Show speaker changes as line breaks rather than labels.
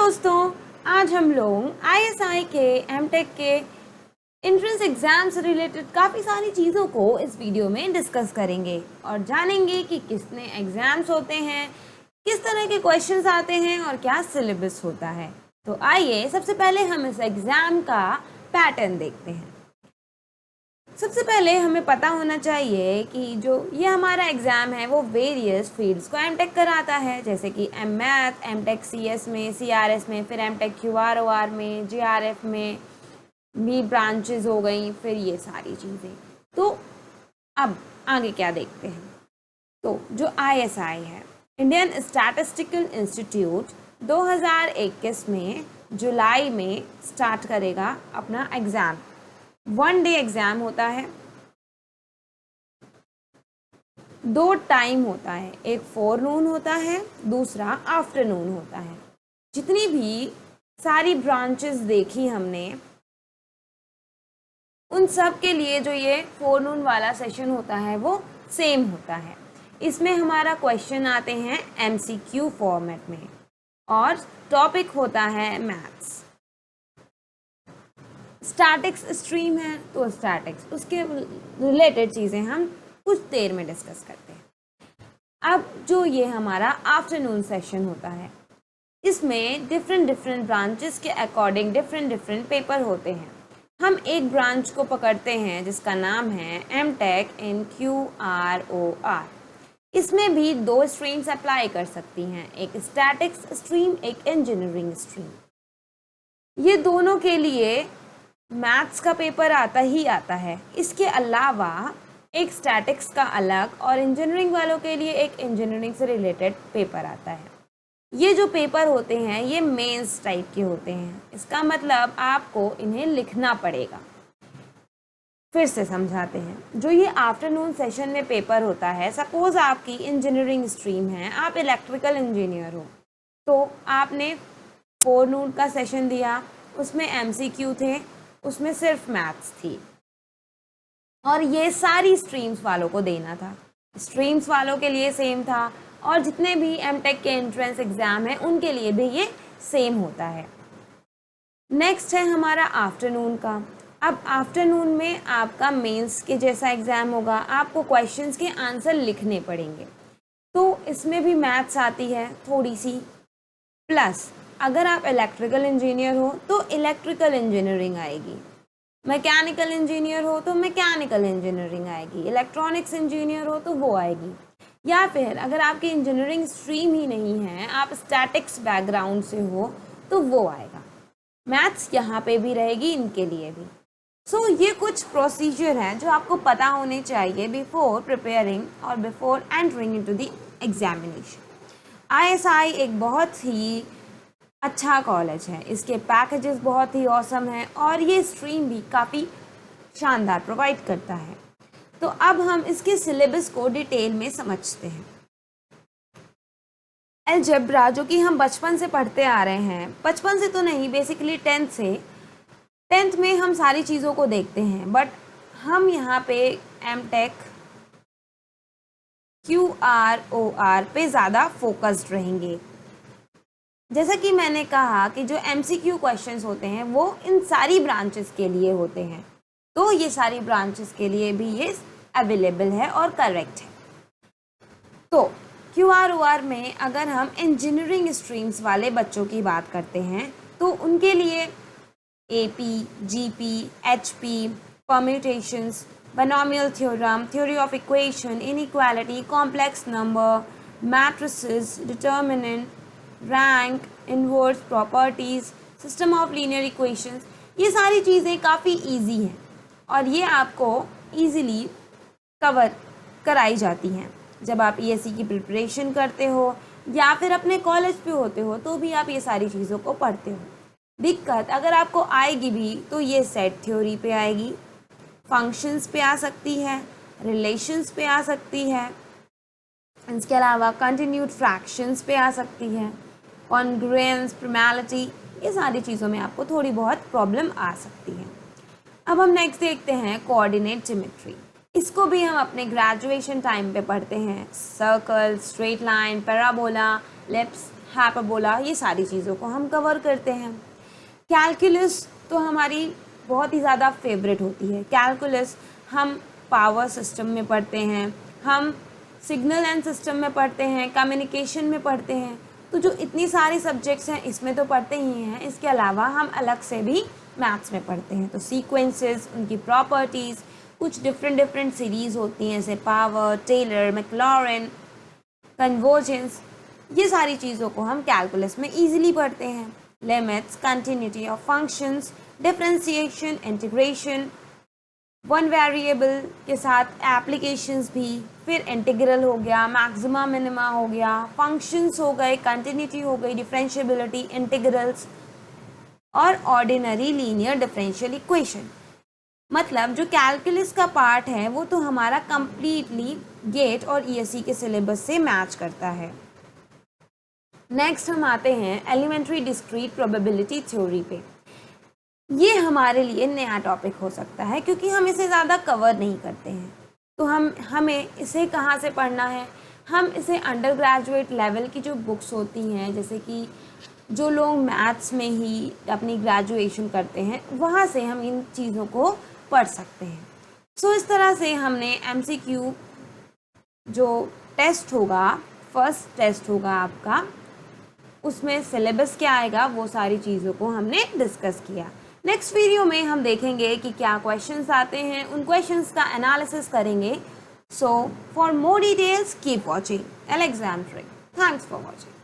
दोस्तों, आज हम लोग आईएसआई के एमटेक के एंट्रेंस एग्जाम से रिलेटेड काफ़ी सारी चीज़ों को इस वीडियो में डिस्कस करेंगे और जानेंगे कि कितने एग्जाम्स होते हैं, किस तरह के क्वेश्चंस आते हैं और क्या सिलेबस होता है। तो आइए सबसे पहले हम इस एग्ज़ाम का पैटर्न देखते हैं। सबसे पहले हमें पता होना चाहिए कि जो ये हमारा एग्ज़ाम है वो वेरियस फील्ड्स को एमटेक कराता है, जैसे कि एम मैथ, एमटेक सीएस में, सीआरएस में, फिर एमटेक क्यूआरओआर में, जीआरएफ में भी ब्रांचेस हो गई, फिर ये सारी चीज़ें। तो अब आगे क्या देखते हैं। तो जो आईएसआई है, इंडियन स्टैटिस्टिकल इंस्टीट्यूट, 2021 में जुलाई में स्टार्ट करेगा अपना एग्ज़ाम। 1 डे एग्ज़ाम होता है, 2 टाइम होता है, एक फोरनून होता है, दूसरा आफ्टरनून होता है। जितनी भी सारी ब्रांचेस देखी हमने, उन सब के लिए जो ये फोरनून वाला सेशन होता है वो सेम होता है। इसमें हमारा क्वेश्चन आते हैं एमसीक्यू फॉर्मेट में और टॉपिक होता है मैथ्स। स्टैटिक्स स्ट्रीम है तो स्टैटिक्स, उसके रिलेटेड चीज़ें हम कुछ देर में डिस्कस करते हैं। अब जो ये हमारा आफ्टरनून सेशन होता है, इसमें डिफरेंट ब्रांचेस के अकॉर्डिंग डिफरेंट पेपर होते हैं। हम एक ब्रांच को पकड़ते हैं जिसका नाम है एमटेक इन क्यूआरओआर। इसमें भी 2 स्ट्रीम्स अप्लाई कर सकती हैं, एक स्टैटिक्स स्ट्रीम, एक इंजीनियरिंग स्ट्रीम। ये दोनों के लिए मैथ्स का पेपर आता ही आता है। इसके अलावा एक स्टैटिक्स का अलग और इंजीनियरिंग वालों के लिए एक इंजीनियरिंग से रिलेटेड पेपर आता है। ये जो पेपर होते हैं ये मेंस टाइप के होते हैं। इसका मतलब आपको इन्हें लिखना पड़ेगा। फिर से समझाते हैं। जो ये आफ्टरनून सेशन में पेपर होता है, सपोज आपकी इंजीनियरिंग स्ट्रीम है, आप इलेक्ट्रिकल इंजीनियर हो, तो आपने फोरनून का सेशन दिया, उसमें एमसीक्यू थे, उसमें सिर्फ मैथ्स थी और ये सारी स्ट्रीम्स वालों को देना था। स्ट्रीम्स वालों के लिए सेम था और जितने भी एमटेक के एंट्रेंस एग्ज़ाम हैं उनके लिए भी ये सेम होता है। नेक्स्ट है हमारा आफ्टरनून का। अब आफ्टरनून में आपका मेंस के जैसा एग्ज़ाम होगा, आपको क्वेश्चंस के आंसर लिखने पड़ेंगे। तो इसमें भी मैथ्स आती है थोड़ी सी, प्लस अगर आप इलेक्ट्रिकल इंजीनियर हो तो इलेक्ट्रिकल इंजीनियरिंग आएगी, मैकेनिकल इंजीनियर हो तो मैकेनिकल इंजीनियरिंग आएगी, इलेक्ट्रॉनिक्स इंजीनियर हो तो वो आएगी, या फिर अगर आपकी इंजीनियरिंग स्ट्रीम ही नहीं है, आप स्टैटिक्स बैकग्राउंड से हो तो वो आएगा। मैथ्स यहाँ पे भी रहेगी इनके लिए भी। सो ये कुछ प्रोसीजर हैं जो आपको पता होने चाहिए बिफोर प्रिपेयरिंग और before entering into the examination. ISI एक बहुत ही अच्छा कॉलेज है, इसके पैकेजेस बहुत ही ऑसम हैं और ये स्ट्रीम भी काफ़ी शानदार प्रोवाइड करता है। तो अब हम इसके सिलेबस को डिटेल में समझते हैं। अलजेब्रा जो कि हम बचपन से पढ़ते आ रहे हैं, बचपन से तो नहीं, बेसिकली 10th में हम सारी चीज़ों को देखते हैं, बट हम यहाँ पे एमटेक क्यूआरओआर पे ज़्यादा फोकस्ड रहेंगे। जैसा कि मैंने कहा कि जो एमसीक्यू क्वेश्चंस होते हैं वो इन सारी ब्रांचेस के लिए होते हैं, तो ये सारी ब्रांचेस के लिए भी ये अवेलेबल है और करेक्ट है। तो क्यूआरओआर में अगर हम इंजीनियरिंग स्ट्रीम्स वाले बच्चों की बात करते हैं तो उनके लिए AP, GP, HP, permutations, binomial theorem, theory of equation, inequality, complex number, matrices, determinant, rank, inverse, properties, system of linear equations, ये सारी चीज़ें काफ़ी इजी हैं और ये आपको इजीली कवर कराई जाती हैं। जब आप ईएससी की प्रिपरेशन करते हो या फिर अपने कॉलेज पे होते हो तो भी आप ये सारी चीज़ों को पढ़ते हो। दिक्कत अगर आपको आएगी भी तो ये सेट थ्योरी पे आएगी, फंक्शंस पे आ सकती है, रिलेशंस पे आ सकती है, इसके अलावा कंटिन्यूड फ्रैक्शंस पे आ सकती है, कॉन्ग्रुएंस, प्रिमैलिटी, ये सारी चीज़ों में आपको थोड़ी बहुत प्रॉब्लम आ सकती है। अब हम नेक्स्ट देखते हैं कोऑर्डिनेट ज्योमेट्री। इसको भी हम अपने ग्रेजुएशन टाइम पे पढ़ते हैं। Circle, straight line, parabola, ellipse, hyperbola, ये सारी चीज़ों को हम कवर करते हैं। कैलकुलस तो हमारी बहुत ही ज़्यादा फेवरेट होती है। कैलकुलस हम पावर सिस्टम में पढ़ते हैं, हम सिग्नल एंड सिस्टम में पढ़ते हैं, कम्युनिकेशन में पढ़ते हैं। तो जो इतनी सारी सब्जेक्ट्स हैं इसमें तो पढ़ते ही हैं, इसके अलावा हम अलग से भी मैथ्स में पढ़ते हैं। तो सीक्वेंसेस, उनकी प्रॉपर्टीज़, कुछ डिफरेंट सीरीज़ होती हैं जैसे पावर, टेलर, मैक्लॉरेन, कन्वर्जेंस, ये सारी चीज़ों को हम कैलकुलस में ईजिली पढ़ते हैं। Limits, continuity of functions, differentiation, integration, one variable के साथ एप्लीकेशंस भी, फिर इंटीग्रल हो गया, मैक्सिमा मिनिमा हो गया, फंक्शंस हो गए, कंटिन्यूटी हो गई, डिफरेंशिएबिलिटी, इंटीग्रल्स और ऑर्डिनरी लीनियर डिफरेंशियल इक्वेशन। मतलब जो कैलकुलस का पार्ट है वो तो हमारा कंप्लीटली गेट और ईएससी के सिलेबस से मैच करता है। नेक्स्ट हम आते हैं एलिमेंट्री डिस्क्रीट प्रोबेबिलिटी थ्योरी पे। ये हमारे लिए नया टॉपिक हो सकता है क्योंकि हम इसे ज़्यादा कवर नहीं करते हैं। तो हमें इसे कहाँ से पढ़ना है? हम इसे अंडर ग्रेजुएट लेवल की जो बुक्स होती हैं, जैसे कि जो लोग मैथ्स में ही अपनी ग्रेजुएशन करते हैं, वहाँ से हम इन चीज़ों को पढ़ सकते हैं। सो इस तरह से हमने एमसीक्यू जो टेस्ट होगा, फर्स्ट टेस्ट होगा आपका, उसमें सिलेबस क्या आएगा वो सारी चीज़ों को हमने डिस्कस किया। नेक्स्ट वीडियो में हम देखेंगे कि क्या क्वेश्चंस आते हैं, उन क्वेश्चंस का एनालिसिस करेंगे। So for more details keep watching Alexandric. Thanks for watching.